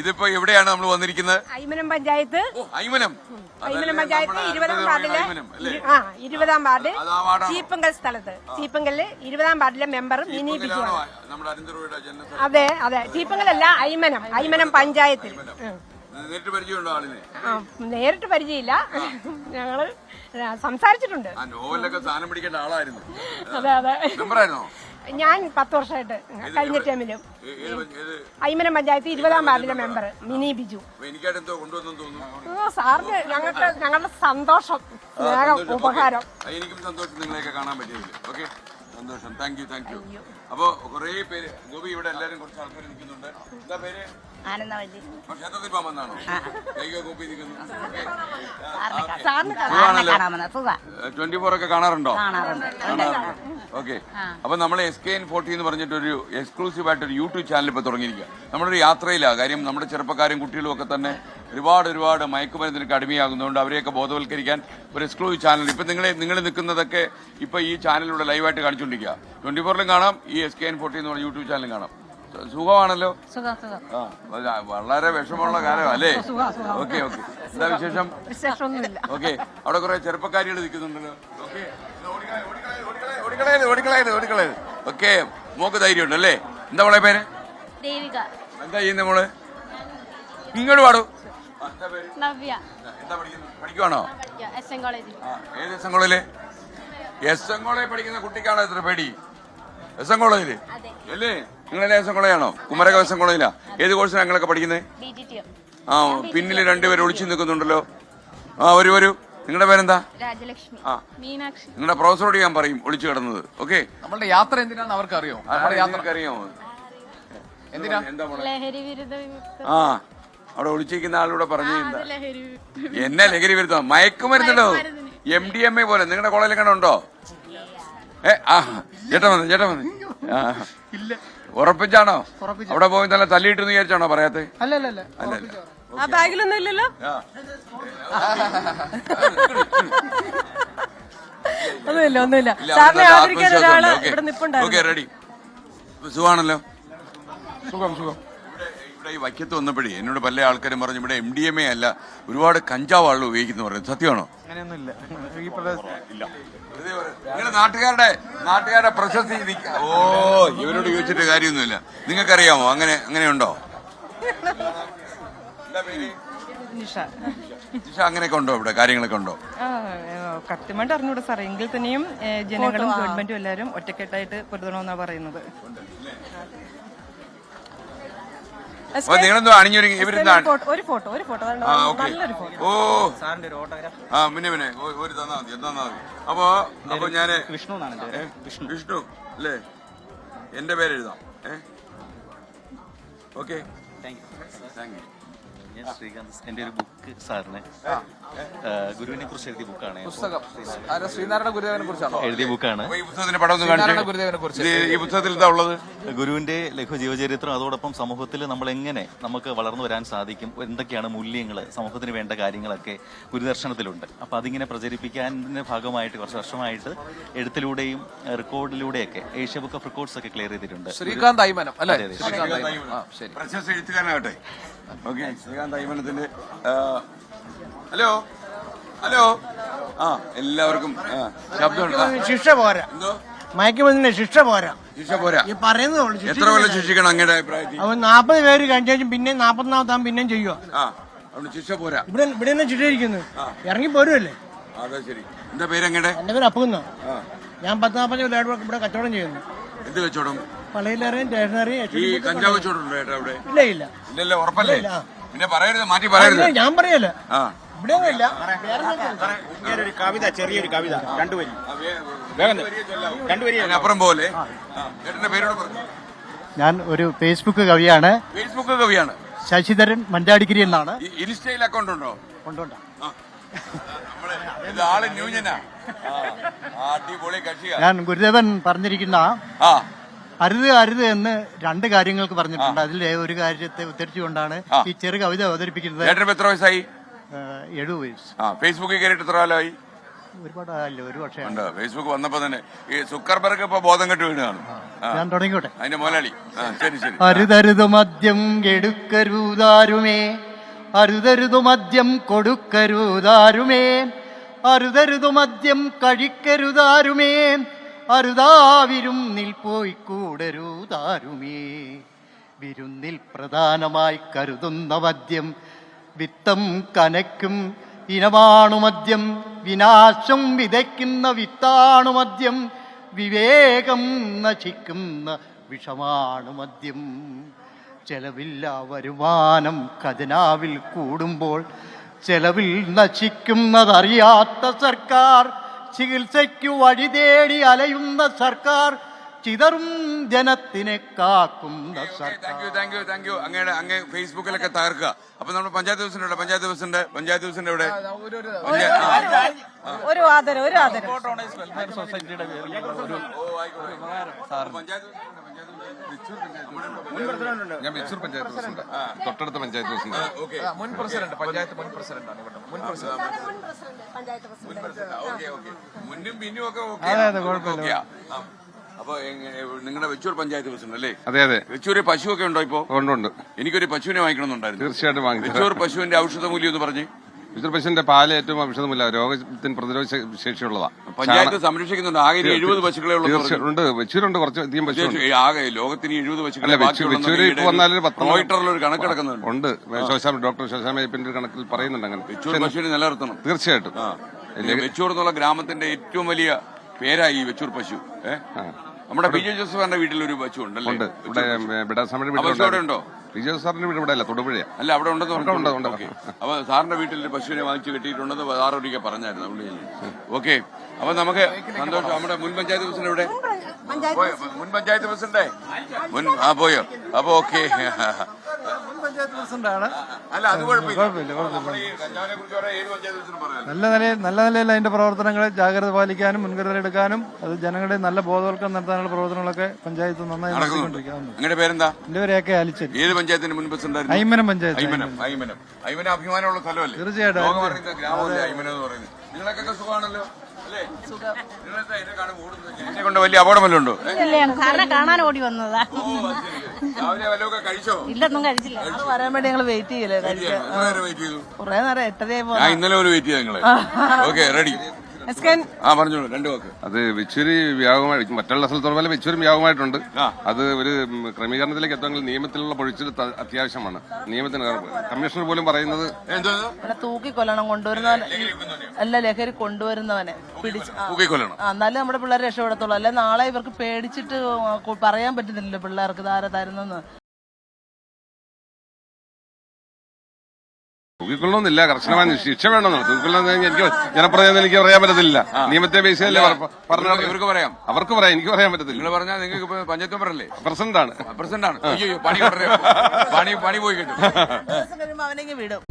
ഇതിപ്പോ എവിടെയാണ് നമ്മൾ വന്നിരിക്കുന്നത്? ഐമനം പഞ്ചായത്ത്. ഐമനം പഞ്ചായത്ത് 20ാം വാർഡിലെ 20ാം വാർഡ് ചീപ്പങ്കൽ സ്ഥലത്ത്. ചീപ്പങ്കലില് 20ാം വാർഡിലെ മെമ്പർ മിനി ബിജു. അതെ അതെ, ചീപ്പങ്കലല്ല, ഐമനം പഞ്ചായത്തിൽ. നേരിട്ട് പരിചയമില്ല, ഞങ്ങള് സംസാരിച്ചിട്ടുണ്ട്. അതെ അതെ, ഞാൻ 10 വർഷമായിട്ട് കഴിഞ്ഞ ടൈമിലും ഐമനം പഞ്ചായത്ത് 20ാം വാർഡിലെ മെമ്പർ മിനി ബിജു. സാറിന് ഞങ്ങളുടെ സന്തോഷം, ഉപകാരം. എനിക്കും സന്തോഷം നിങ്ങളെയൊക്കെ കാണാൻ പറ്റിയതിൽ. ഓക്കെ, സന്തോഷം. Thank you. അപ്പൊ കുറെ പേര് ഗോപി, ഇവിടെ എല്ലാരും കുറച്ച് ആൾക്കാർ നിൽക്കുന്നുണ്ട്. എന്താ പേര്? ആനന്ദവല്ലി. ക്ഷേത്രത്തിൽ പോകാമെന്നാണോ? ഗോപി നിൽക്കുന്നു. 24 ഒക്കെ കാണാറുണ്ടോ? ഓക്കെ. അപ്പൊ നമ്മൾ SKN40 എന്ന് പറഞ്ഞിട്ടൊരു എക്സ്ക്ലൂസീവ് ആയിട്ട് ഒരു യൂട്യൂബ് ചാനൽ ഇപ്പൊ തുടങ്ങിയിരിക്കുക. നമ്മളൊരു യാത്രയിലാണ്. കാര്യം നമ്മുടെ ചെറുപ്പക്കാരും കുട്ടികളും ഒക്കെ തന്നെ ഒരുപാട് മയക്കുമരുന്നിനൊക്കെ അടിമയാകുന്നതുകൊണ്ട് അവരെയൊക്കെ ബോധവൽക്കരിക്കാൻ ഒരു എക്സ്ക്ലൂസീവ് ചാനൽ ഇപ്പൊ നിങ്ങൾ നിൽക്കുന്നതൊക്കെ ഇപ്പൊ ഈ ചാനലിലൂടെ ലൈവായിട്ട് കാണിച്ചുകൊണ്ടിരിക്കുക. 24ലും കാണാം, ഈ SKN40 എന്ന് പറഞ്ഞ യൂട്യൂബ് ചാനലും കാണാം. സുഖമാണല്ലോ? വളരെ വിഷമമുള്ള കാലം അല്ലേ? ഓക്കെ. എന്താ വിശേഷം? ഓക്കെ. അവിടെ കുറെ ചെറുപ്പക്കാരികൾ നിൽക്കുന്നുണ്ടല്ലോ. ഓടിക്കളയത്. ഓക്കെ, മോക്ക് ധൈര്യമുണ്ട് അല്ലേ? എന്താ മോളെ പേര്? എന്താ ചെയ്യുന്ന മോള്? ഇങ്ങോട്ട് പാടൂ. എന്താ പഠിക്കുവാണോ? ഏത് എസ് എൻ കോളേജില്? എസ് എൻ കോളേജിൽ പഠിക്കുന്ന കുട്ടിക്കാണോ എത്ര പേടി? എസ് എൻ കോളേജില് അല്ലേ? നിങ്ങളെല്ലാം എസ് എൻ കോളേജാണോ? കുമരകം എസ് എൻ കോളേജിലാ? ഏത് കോഴ്സിനാണ് നിങ്ങളൊക്കെ പഠിക്കുന്നത്? പിന്നിൽ 2 പേര് ഒളിച്ചു നിൽക്കുന്നുണ്ടല്ലോ. വരൂ. നിങ്ങളുടെ പേരെന്താ? രാജലക്ഷ്മി. മീനാക്ഷി. നിങ്ങളുടെ പ്രൊഫസറോട് ഞാൻ പറയും ഒളിച്ചു കിടന്നത്. ഓക്കെ, നമ്മളുടെ യാത്ര എന്തിനാന്ന് അവർക്ക് അറിയോ? അറിയാമോ? എന്താ അവിടെ ഒളിച്ചിരിക്കുന്ന ആളൂടെ പറഞ്ഞു. എന്നെ ലഹരി വിരുദ്ധം മയക്കുമരുന്നുണ്ടോ? MDMA പോലെ നിങ്ങളുടെ കോളേജിൽ കണ്ടുണ്ടോ? ചേട്ടാ വന്ന് ഉറപ്പിച്ചാണോ? അവിടെ പോയി നല്ല തല്ലിയിട്ടെന്ന് വിചാരിച്ചാണോ പറയാത്തെ? അല്ലല്ല, ആ ബാഗിലൊന്നും ഇല്ലല്ലോ. ഒന്നുമില്ല. സാറിനെ ആദരിക്കാൻ ഒരാള് ഇവിടെ നിൽപ്പുണ്ടായിരുന്നു. റെഡി. സുഖമാണല്ലോ? സുഖം. ഇവിടെ ഈ വൈക്കത്ത് വന്നപ്പോഴേ എന്നോട് പല ആൾക്കാരും പറഞ്ഞു ഇവിടെ MDMA അല്ല, ഒരുപാട് കഞ്ചാവ് ആളുകൾ ഉപയോഗിക്കുന്നു പറയുന്നത്. സത്യമാണോ? അങ്ങനെയൊന്നുമില്ല. നിങ്ങളുടെ നാട്ടുകാരുടെ പ്രശസ്തി. ഇവരോട് ചോദിച്ചിട്ട് കാര്യമൊന്നുമില്ല. നിങ്ങൾക്കറിയാമോ അങ്ങനെയുണ്ടോ? നിഷ. അങ്ങനെയൊക്കെ ഉണ്ടോ ഇവിടെ? കാര്യങ്ങളൊക്കെ ഉണ്ടോ? കൃത്യമായിട്ട് അറിഞ്ഞൂടെ സാറേ, എങ്കിൽ തന്നെയും ജനങ്ങളും ഗവൺമെന്റും എല്ലാവരും ഒറ്റക്കെട്ടായിട്ട് പൊരുതണമെന്നാണ് പറയുന്നത്. നിങ്ങളെന്തോ അണിഞ്ഞൊരുങ്ങി ഇവരെന്താണ്? ഒരു ഫോട്ടോ നല്ലൊരു ഫോട്ടോ. പിന്നെ ഒരു തന്നാ മതി. അപ്പൊ ഞാന് വിഷ്ണു അല്ലേ? എന്റെ പേര് എഴുതാം. Okay, thank you. ശ്രീകാന്ത്, എന്റെ ഒരു ബുക്ക് സാറിന് ഗുരുവിനെ കുറിച്ച് എഴുതിയ ബുക്കാണ്. ശ്രീനാരായണ ഗുരുദേവനെ കുറിച്ചാണോ എഴുതിയ ബുക്കാണ്. ഈ പുസ്തകത്തിൽ എന്താ ഉള്ളത്? ഗുരുവിന്റെ ലഘു ജീവചരിത്രം, അതോടൊപ്പം സമൂഹത്തിൽ നമ്മൾ എങ്ങനെ നമുക്ക് വളർന്നു വരാൻ സാധിക്കും, എന്തൊക്കെയാണ് മൂല്യങ്ങൾ, സമൂഹത്തിന് വേണ്ട കാര്യങ്ങളൊക്കെ ഗുരുദർശനത്തിലുണ്ട്. അപ്പൊ അതിങ്ങനെ പ്രചരിപ്പിക്കാൻ്റെ ഭാഗമായിട്ട് കുറച്ച് വർഷമായിട്ട് എഴുത്തിലൂടെയും റെക്കോർഡിലൂടെയൊക്കെ ഏഷ്യ ബുക്ക് ഓഫ് റെക്കോർഡ്സ് ഒക്കെ ക്ലിയർ ചെയ്തിട്ടുണ്ട്. ശ്രീകാന്ത് ഐമനം അല്ലേ? പ്രശസ്ത എഴുത്തുകാരനാകട്ടെ. ഓക്കെ, ശ്രീകാന്ത് ഐമനത്തിന്റെ ഹലോ. എല്ലാവർക്കും ശിക്ഷ പോരാ, മയക്കുമരുന്നിന് ശിക്ഷ പോരാ. ഈ പറയുന്നതുള്ളൂ. എത്ര കൊല്ലം ശിക്ഷിക്കണം അങ്ങയുടെ അഭിപ്രായത്തിൽ? അവൻ 40 പേര് കഴിഞ്ഞാൽ പിന്നെ 40ാമത്താൻ പിന്നെയും ചെയ്യുക. ശിക്ഷ പോരാ. ഇവിടെ തന്നെ ശിക്ഷയിരിക്കുന്നു, ഇറങ്ങി പോരുമല്ലേ? അതെ, ശരി. എന്താ പേര് അങ്ങയുടെ? എന്റെ പേര് അപ്പുന്ന. ഞാൻ 10-40 കൊല്ലമായിട്ട് ഇവിടെ കച്ചവടം ചെയ്യുന്നു. എന്ത് കച്ചവടം? പളയിലറിയും സ്റ്റേഷനറി. ഈ കഞ്ചാവ് കച്ചവടം ചേട്ടാ അവിടെ? ഇല്ല, ഉറപ്പല്ലേ? പിന്നെ പറയരുത്, മാറ്റി പറയരുത്. ഞാൻ പറയല്ല, ഇവിടെ ഇല്ല. ചെറിയൊരു കവിത 2 വരി. അപ്പുറം പോലെ. ചേട്ടന്റെ പേരോട് പറഞ്ഞു. ഞാൻ ഒരു ഫേസ്ബുക്ക് കവിയാണ്. ശശിധരൻ മഞ്ചാടിക്കിരി എന്നാണ്. ഇൻസ്റ്റയിൽ അക്കൗണ്ട് ഉണ്ടോ? ഉണ്ട്. ആള് ന്യൂജനാ. അടിപൊളി കക്ഷിയാ. ഞാൻ ഗുരുദേവൻ പറഞ്ഞിരിക്കുന്ന അരുത് എന്ന് 2 കാര്യങ്ങൾക്ക് പറഞ്ഞിട്ടുണ്ട്. അതിൽ ഒരു കാര്യത്തെ ഉദ്ധരിച്ചുകൊണ്ടാണ് ഈ ചെറു കവിത അവതരിപ്പിക്കുന്നത്. എത്ര വയസ്സായി? 7 വയസ്സ്. ഫേസ്ബുക്കിൽ കയറിയിട്ട് എത്ര കാലമായി? ഒരുപാടല്ല, ഒരു വർഷം ഉണ്ട്. ഫേസ്ബുക്ക് വന്നപ്പോ തന്നെ ഈ സുക്കർബർഗ് ഇപ്പൊ ബോധം കെട്ട് വീണ് കാണും. ഞാൻ തുടങ്ങിക്കോട്ടെ. അതിന്റെ മുതലാളി. ശരി ശരി. അരുതരുതു മദ്യം എടുക്കരുതാരുമേ, അരുതരുതു മദ്യം കൊടുക്കരുതാരുമേ, അരുതരുതു മദ്യം കഴിക്കരുതാരുമേ, അരുതാവിരുന്നിൽ പോയി കൂടരുതാരുമേ. വിരുന്നിൽ പ്രധാനമായി കരുതുന്ന മദ്യം വിത്തം കനയ്ക്കും ഇനമാണു മദ്യം, വിനാശം വിതയ്ക്കുന്ന വിത്താണു മദ്യം, വിവേകം നശിക്കുന്ന വിഷമാണു മദ്യം. ചെലവില്ല വരുമാനം ഖജനാവിൽ കൂടുമ്പോൾ ചെലവിൽ നശിക്കുന്നതറിയാത്ത സർക്കാർ, ചികിത്സയ്ക്കു വഴി തേടി അലയുന്ന സർക്കാർ, ചിതറും ജനത്തിനെ കാക്കുന്ന സർക്കാർ. Thank you. അങ്ങേ ഫേസ്ബുക്കിലൊക്കെ തകർക്കുക. അപ്പൊ നമ്മുടെ പഞ്ചായത്ത് ദിവസം പഞ്ചായത്ത് ദിവസം ഇവിടെ ഒരു ആദരം സൊസൈറ്റിയുടെ പേരിൽ ഞാൻ വെച്ചൂർ പഞ്ചായത്ത് പ്രസിഡന്റ്, തൊട്ടടുത്ത പഞ്ചായത്ത് പ്രസിഡന്റ്, മുൻ പ്രസിഡന്റ്, പഞ്ചായത്ത് മുൻ പ്രസിഡന്റാണ് ഇവിടെ. മുൻ പ്രസിഡന്റ്. മുന്നും പിന്നും ഒക്കെ അപ്പൊ നിങ്ങളുടെ വെച്ചൂർ പഞ്ചായത്ത് പ്രസിഡന്റ് അല്ലേ? അതെ അതെ. വെച്ചൂര് പശുവൊക്കെ ഉണ്ടോ ഇപ്പൊ? ഉണ്ട്. എനിക്കൊരു പശുവിനെ വാങ്ങിക്കണമെന്നുണ്ടായിരുന്നു. തീർച്ചയായിട്ടും വാങ്ങിച്ചു. വെച്ചൂർ പശുവിന്റെ ഔഷധ മൂല്യം എന്ന് പറഞ്ഞ്. വെച്ചൂർ പശുവിന്റെ പാല് ഏറ്റവും ഔഷധമില്ല, രോഗത്തിന് പ്രതിരോധ ശേഷിയുള്ളതാണ്. പഞ്ചായത്ത് സംരക്ഷിക്കുന്നുണ്ട്. ആകെ 70 പശുക്കളെ ഉണ്ട്. വെച്ചൂരുണ്ട്, കുറച്ച് അധികം പശു ആകെ ലോകത്തിന് 70 അല്ല. വെച്ചൂര് ഇപ്പൊ വന്നാലും ഒരു കണക്ക് കിടക്കുന്നുണ്ട്. ഉണ്ട്. ഡോക്ടർ ശോശാമയ്യപ്പന്റെ ഒരു കണക്കിൽ പറയുന്നുണ്ട് അങ്ങനെ. വെച്ചൂർ പശുവിനെ നിലനിർത്തണം തീർച്ചയായിട്ടും. വെച്ചൂർ എന്നുള്ള ഗ്രാമത്തിന്റെ ഏറ്റവും വലിയ പേരായി ഈ വെച്ചൂർ പശു. നമ്മുടെ പി ജെ ജോസഫാറിന്റെ വീട്ടിലൊരു പശു ഉണ്ടല്ലോ. ഉണ്ട്. ഇവിടെ ഉണ്ടോ? പി ജെ സാറിന്റെ വീട് ഇവിടെ അല്ല, തൊടുപുഴയാ. അല്ല, അവിടെ ഉണ്ടെന്ന്. അപ്പൊ സാറിന്റെ വീട്ടിൽ ഒരു പശുവിനെ വാങ്ങിച്ചു കെട്ടിയിട്ടുണ്ടെന്ന് സാറൊരിക്കൽ പറഞ്ഞായിരുന്നു. ഓക്കെ. അപ്പൊ നമുക്ക് സന്തോഷം. നമ്മുടെ മുൻ പഞ്ചായത്ത് പ്രസിഡന്റ് ഇവിടെ മുൻ പഞ്ചായത്ത് പ്രസിഡന്റ് പോയോ? അപ്പൊ ഓക്കെ. പഞ്ചായത്ത് പ്രസിഡന്റാണ്. അല്ല, അത് കുഴപ്പമില്ല. നല്ല നിലയിൽ അതിന്റെ പ്രവർത്തനങ്ങൾ ജാഗ്രത പാലിക്കാനും മുൻകരുതലെടുക്കാനും അത് ജനങ്ങളുടെ നല്ല ബോധവൽക്കരണം നടത്താനുള്ള പ്രവർത്തനങ്ങളൊക്കെ പഞ്ചായത്ത് നന്നായി നടത്തിക്കൊണ്ടിരിക്കുന്നുണ്ട്. നിങ്ങളുടെ പേരെന്താ? എന്റെ പേരൊക്കെ അലിച്ചേരി. ഏത് പഞ്ചായത്തിന്റെ മുൻ പ്രസിഡന്റ്? ഐമനം പഞ്ചായത്ത്. ഐമനം അഭിമാനമുള്ള സ്ഥലമല്ലേ? തീർച്ചയായിട്ടും. ഗ്രാമമല്ലേ ഐമനം എന്ന് പറയുന്നത്? നിങ്ങളൊക്കെ സുഖമാണല്ലോ അല്ലേ? എന്നെ കൊണ്ട് വലിയ അപകടമല്ലോ ഉണ്ടോ? സാറിനെ കാണാൻ ഓടി വന്നതാ. രാവിലെ വല്ലതൊക്കെ കഴിച്ചോ? ഇല്ലൊന്നും കഴിച്ചില്ല. വരാൻ വേണ്ടി ഞങ്ങൾ വെയിറ്റ് ചെയ്യല്ലേ. കുറെ നേരം 8:30 ഞാൻ ഇന്നലെ ഒരു വെയിറ്റ് ചെയ്ത് നിങ്ങള്. Okay, ready. പറഞ്ഞോളൂ, രണ്ടു വാക്ക്. അത് വെച്ചൂരി വ്യാപകമായി മറ്റുള്ള സ്ഥലത്തോളം പോലെ വെച്ചൂരും വ്യാപകമായിട്ടുണ്ട്. അത് ഒരു ക്രമീകരണത്തിലേക്ക് എത്തുമെങ്കിൽ നിയമത്തിലുള്ള പൊഴിച്ചിൽ അത്യാവശ്യമാണ്. നിയമത്തിന് കമ്മീഷണർ പോലും പറയുന്നത് തൂക്കിക്കൊല്ലണം കൊണ്ടുവരുന്നവനെ, അല്ല ലഹരി കൊണ്ടുവരുന്നവനെ പിടിച്ച് എന്നാലും നമ്മുടെ പിള്ളേരെ രക്ഷപ്പെടത്തുള്ളൂ. അല്ലെ നാളെ ഇവർക്ക് പേടിച്ചിട്ട് പറയാൻ പറ്റുന്നില്ലല്ലോ പിള്ളേർക്ക് ഇതാരാ തരുന്നെന്ന്. തൂക്കിക്കൊള്ളണമെന്നില്ല, കർശനമായ ശിക്ഷ വേണമെന്നാണ്. തൂക്കിക്കൊള്ളണമെന്ന് എനിക്ക് ജനപ്രതിനിധി എനിക്ക് പറയാൻ പറ്റത്തില്ല. നിയമത്തെ ബേസ് ചെയ്തല്ലേ പറഞ്ഞാൽ അവർക്ക് പറയാം, എനിക്ക് പറയാൻ പറ്റത്തില്ല. നിങ്ങൾ പറഞ്ഞാൽ നിങ്ങൾക്ക് പഞ്ചായത്ത് മെമ്പറല്ലേ? പ്രസിഡന്റാണ്. പണി പോയി കിട്ടും. അവനെങ്കിൽ വിടും.